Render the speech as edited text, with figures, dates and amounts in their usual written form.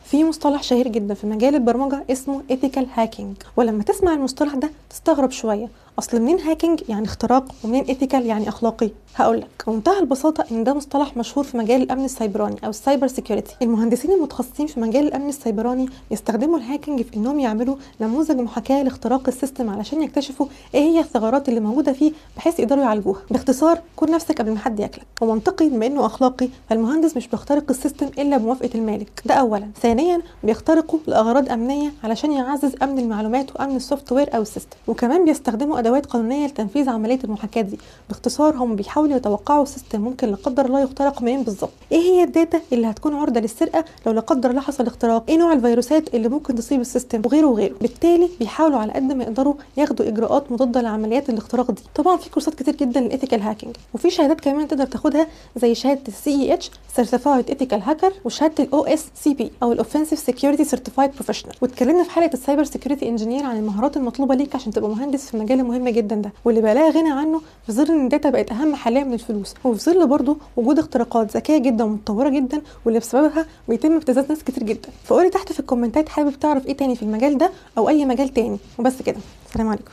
في مصطلح شهير جدا في مجال البرمجه اسمه ethical hacking، ولما تسمع المصطلح ده تستغرب شويه، اصل منين هاكينج يعني اختراق ومنين ethical يعني اخلاقي؟ هقولك بمنتهى البساطه ان ده مصطلح مشهور في مجال الامن السيبراني او السايبر سيكيورتي. المهندسين المتخصصين في مجال الامن السيبراني يستخدموا الهاكينج في انهم يعملوا نموذج محاكاه لاختراق السيستم علشان يكتشفوا ايه هي الثغرات اللي موجوده فيه بحيث يقدروا يعالجوها. باختصار كن نفسك قبل ما حد ياكلك. ومنطقي بما انه اخلاقي فالمهندس مش بيخترق السيستم الا بموافقه المالك، ده اولا. ثانيا بيخترقوا لاغراض امنيه علشان يعزز امن المعلومات وامن السوفت وير او السيستم. وكمان بيستخدموا ادوات قانونيه لتنفيذ عمليه المحاكاه دي. باختصار هم بيحاولوا يتوقعوا السيستم ممكن لا قدر الله يخترق منين بالظبط، ايه هي الداتا اللي هتكون عرضه للسرقه لو لا قدر الله حصل اختراق، ايه نوع الفيروسات اللي ممكن تصيب السيستم وغيره وغيره. بالتالي بيحاولوا على قد ما يقدروا ياخدوا اجراءات مضاده لعمليات الاختراق دي. طبعا في كورسات كتير جدا للايثيكال هاكينج، وفي شهادات كمان تقدر تاخدها زي شهاده CEH Certified Ethical Hacker وشهاده OSCP او Offensive Security Certified Professional. واتكلمنا في حلقه السايبر سيكيورتي انجينير عن المهارات المطلوبه ليك عشان تبقى مهندس في المجال المهم جدا ده، واللي بقى لا غنى عنه في ظل ان الداتا بقت اهم حاليا من الفلوس، وفي ظل برضه وجود اختراقات ذكيه جدا ومتطوره جدا واللي بسببها بيتم ابتزاز ناس كتير جدا. فقولي تحت في الكومنتات حابب تعرف ايه تاني في المجال ده او اي مجال تاني. وبس كده، سلام عليكم.